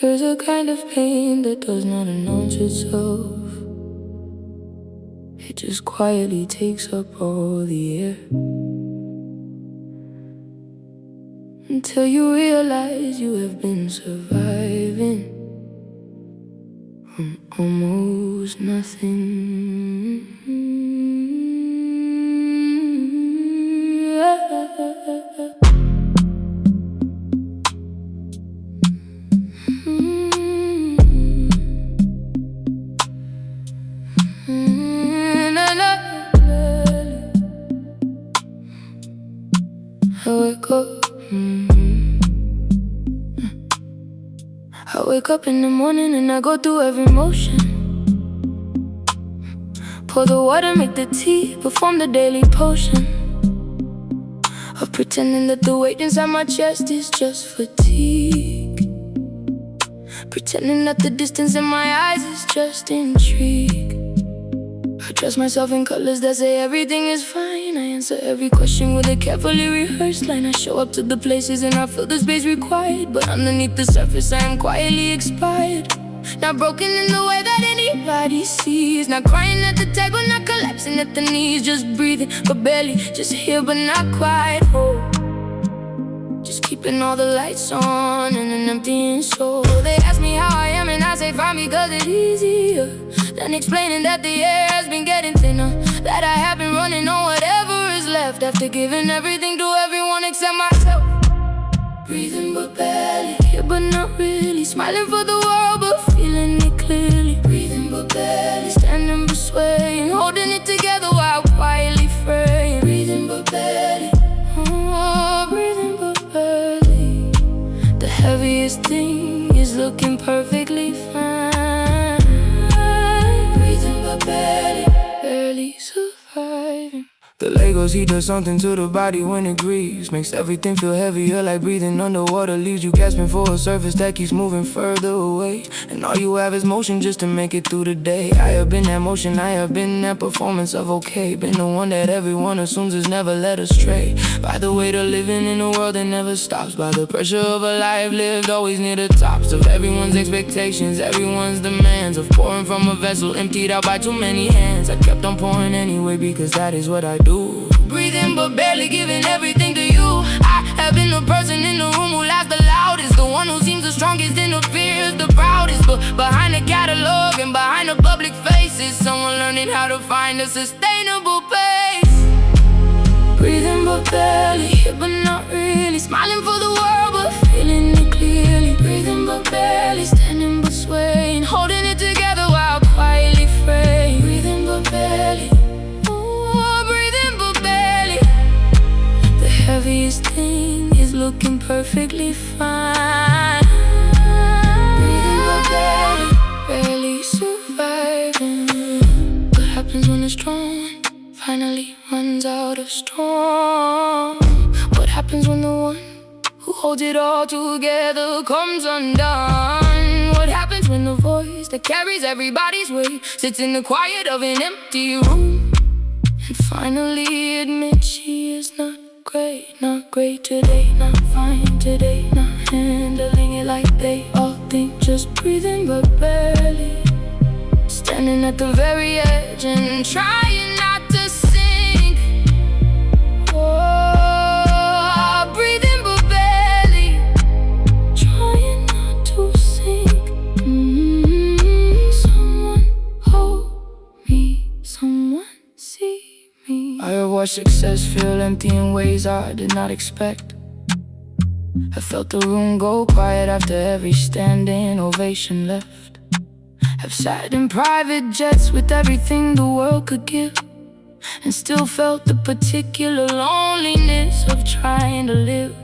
There's a kind of pain that does not announce itself. It just quietly takes up all the air, until you realize you have been surviving from almost nothing. I wake up in the morning and I go through every motion. Pour the water, make the tea, perform the daily potion of pretending that the weight inside my chest is just fatigue, pretending that the distance in my eyes is just intrigue. I dress myself in colors that say everything is fine. I answer every question with a carefully rehearsed line. I show up to the places and I fill the space required, but underneath the surface I am quietly expired. Not broken in the way that anybody sees, not crying at the table, not collapsing at the knees. Just breathing, but barely, just here but not quite. Oh, just keeping all the lights on in an emptying soul. They ask me how I am and I say fine, because it's easier than explaining that the air has been getting thinner, that I have been running on whatever is left after giving everything to everyone except myself. Breathing but barely, here but not really, smiling for the world but feeling it clearly. Breathing but barely, standing but swaying, holding it together while quietly fraying. Breathing but barely, oh, breathing but barely. The heaviest thing is looking perfectly fine. Breathing but barely, barely surviving. The Legos, he does something to the body when it grieves, makes everything feel heavier, like breathing underwater, leaves you gasping for a surface that keeps moving further away. And all you have is motion just to make it through the day. I have been that motion, I have been that performance of okay, been the one that everyone assumes is never led astray by the weight of living in a world that never stops, by the pressure of a life lived always near the tops of everyone's expectations, everyone's demands, of pouring from a vessel emptied out by too many hands. I kept on pouring anyway because that is what I do. Breathing but barely giving everything to you. I have been the person in the room who laughs the loudest, the one who seems the strongest and appears the proudest. But behind the catalog and behind the public face is someone learning how to find a sustainable pace. Breathing but barely, here but not really, smiling for the world but feeling it clearly. Breathing but barely, standing but swaying, holding it together while quietly fraying. Breathing but barely, heaviest thing is looking perfectly fine. Breathing but barely, barely surviving. What happens when the strong finally runs out of storm? What happens when the one who holds it all together comes undone? What happens when the voice that carries everybody's weight sits in the quiet of an empty room and finally admits she is not great today, not fine today, not handling it like they all think. Just breathing but barely, standing at the very edge and trying not to sink. Oh, breathing but barely, trying not to sink. Someone hold me, someone see me. I have watched success feel empty in ways I did not expect. I felt the room go quiet after every standing ovation left. Have sat in private jets with everything the world could give, and still felt the particular loneliness of trying to live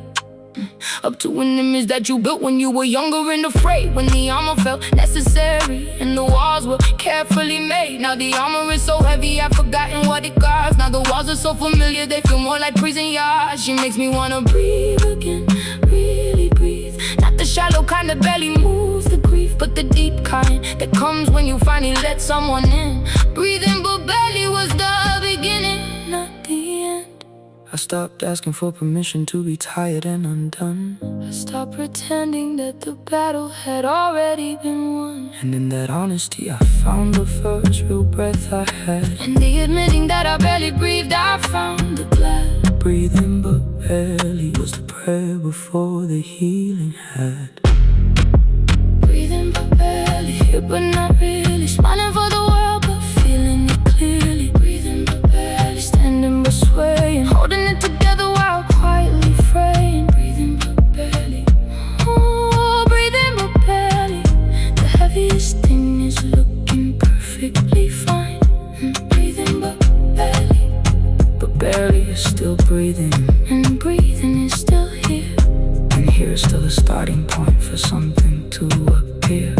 up to an image that you built when you were younger and afraid, when the armor felt necessary and the walls were carefully made. Now the armor is so heavy I've forgotten what it guards. Now the walls are so familiar they feel more like prison yards. She makes me wanna breathe again, really breathe. Not the shallow kind that barely moves the grief, but the deep kind that comes when you finally let someone in. Breathing but barely was the beginning, not the end. I stopped asking for permission to be tired and undone. I stopped pretending that the battle had already been won. And in that honesty I found the first real breath I had. In the admitting that I barely breathed, I found the glad. Breathing but barely was the prayer before the healing had. Breathing but barely, here but not really. Smiling for the world but feeling it clearly. Breathing but barely, standing but swaying, holding it together while quietly fraying. Breathing but barely, oh, breathing but barely. The heaviest thing is looking perfectly fine. Breathing but barely is still breathing. And breathing is still here. And here is still a starting point for something to appear.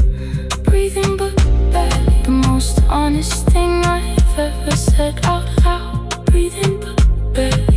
Breathing but barely, the most honest thing I've ever said out loud. Breathing but barely.